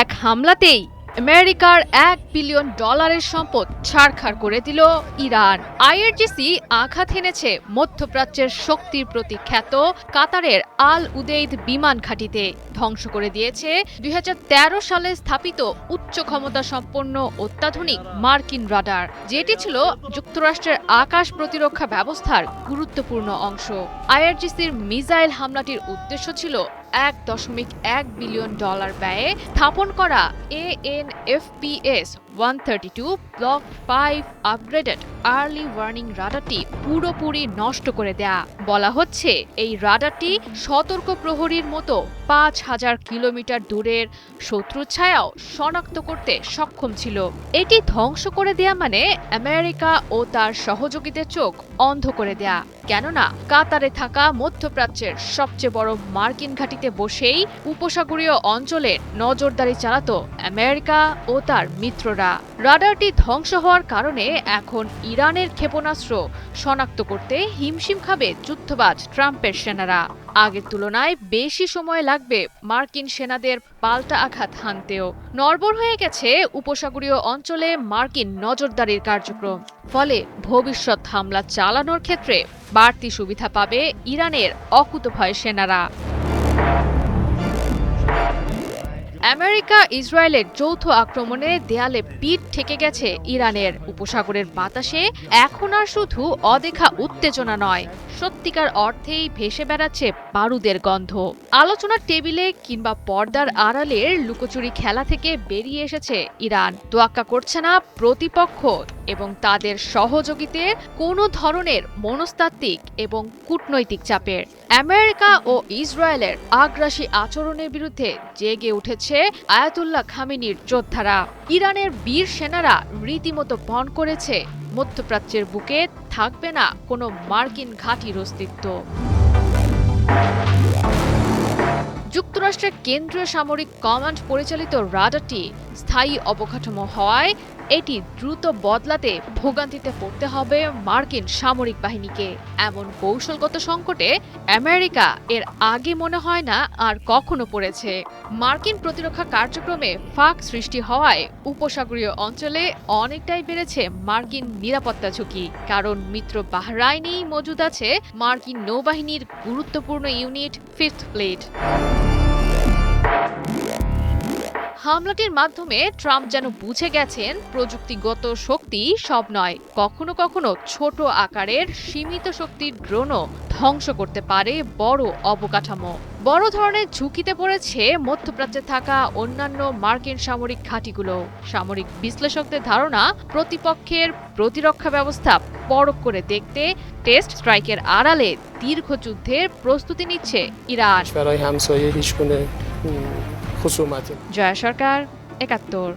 এক হামলাতেই আমেরিকার $1 বিলিয়ন সম্পদ ছারখার করে দিল ইরান। আইআরজিসি আঘাত হেনেছে মধ্যপ্রাচ্যের শক্তির প্রতি খ্যাত কাতারের আল উদেইদ বিমান ঘাঁটিতে, ধ্বংস করে দিয়েছে 2013 সালে স্থাপিত উচ্চ ক্ষমতা সম্পন্ন অত্যাধুনিক মার্কিন রাডার, যেটি ছিল যুক্তরাষ্ট্রের আকাশ প্রতিরক্ষা ব্যবস্থার গুরুত্বপূর্ণ অংশ। আইআরজিসির মিসাইল হামলাটির উদ্দেশ্য ছিল $1.1 বিলিয়ন ব্যয়ে স্থাপন করা AN/FPS-132 block 5 upgraded early warning রাডারটি পুরোপুরি নষ্ট করে দেয়া। বলা হচ্ছে এই রাডারটি সতর্ক প্রহরীর মতো 5000 কিলোমিটার দূরের শত্রুর ছায়াও শনাক্ত করতে সক্ষম ছিল। এটি ধ্বংস করে দেয়া মানে আমেরিকা ও তার সহযোগীদের চোখ অন্ধ করে দেয়া, কেননা কাতারে থাকা মধ্যপ্রাচ্যের সবচেয়ে বড় মার্কিন ঘাঁটিতে বসেই উপসাগরীয় অঞ্চলে নজরদারি চালাতো আমেরিকা ও তার মিত্ররা। রাডারটি ধ্বংস হওয়ার কারণে এখন ইরানের ক্ষেপণাস্ত্র শনাক্ত করতে হিমশিম খাবে যুদ্ধবাজ ট্রাম্পের সেনারা। আগের তুলনায় বেশি সময় লাগবে মার্কিন সেনাদের পাল্টা আঘাত হানতেও। নড়বড় হয়ে গেছে উপসাগরীয় অঞ্চলে মার্কিন নজরদারির কার্যক্রম। ফলে ভবিষ্যৎ হামলা চালানোর ক্ষেত্রে বাড়তি সুবিধা পাবে ইরানের অকুতভয় সেনারা। আমেরিকা ইসরায়েলের যৌথ আক্রমণে দেয়ালে পিঠ ঠেকে গেছে ইরানের। উপসাগরের বাতাসে এখন আর শুধু অদেখা উত্তেজনা নয়, সত্যিকার অর্থেই ভেসে বেড়াচ্ছে বারুদের গন্ধ। আলোচনার টেবিলে কিংবা পর্দার আড়ালের লুকোচুরি খেলা থেকে বেরিয়ে এসেছে ইরান। তোয়াক্কা করছে না প্রতিপক্ষ এবং তাদের সহযোগীদের কোনো ধরনের মনস্তাত্ত্বিক এবং কূটনৈতিক চাপের। আমেরিকা ও ইসরায়েলের আগ্রাসী আচরণের বিরুদ্ধে জেগে উঠেছে আয়াতুল্লাহ খামেনির যোদ্ধারা। ইরানের বীর সেনারা রীতিমতো পণ করেছে মধ্যপ্রাচ্যের বুকে থাকবে না কোনো মার্কিন ঘাঁটির অস্তিত্ব। যুক্তরাষ্ট্রের কেন্দ্রীয় সামরিক কমান্ড পরিচালিত রাডারটি স্থায়ী অবকাঠামো হওয়ায় এটি দ্রুত বদলাতে ভোগান্তিতে পড়তে হবে মার্কিন সামরিক বাহিনীকে। এমন কৌশলগত সংকটে আমেরিকা এর আগে মনে হয় না আর কখনো পড়েছে। মার্কিন প্রতিরক্ষা কার্যক্রমে ফাঁক সৃষ্টি হওয়ায় উপসাগরীয় অঞ্চলে অনেকটাই বেড়েছে মার্কিন নিরাপত্তা ঝুঁকি, কারণ মিত্র বাহরাইনেই মজুদ আছে মার্কিন নৌবাহিনীর গুরুত্বপূর্ণ ইউনিট 5th ফ্লিট। হামলাটির মাধ্যমে ট্রাম্প যেন বুঝে গেছেন প্রযুক্তিগত শক্তি সব নয়, কখনো কখনো ছোট আকারের সীমিত শক্তির ড্রোনও ধ্বংস করতে পারে বড় অবকাঠামো। বড় ধরনের ঝুঁকিতে পড়েছে মধ্যপ্রাচ্যে থাকা অন্যান্য মার্কিন সামরিক ঘাঁটিগুলো। সামরিক বিশ্লেষকদের ধারণা, প্রতিপক্ষের প্রতিরক্ষা ব্যবস্থা পরখ করে দেখতে টেস্ট স্ট্রাইকের আড়ালে দীর্ঘ যুদ্ধের প্রস্তুতি নিচ্ছে ইরান। জয়া সরকার, ৭১।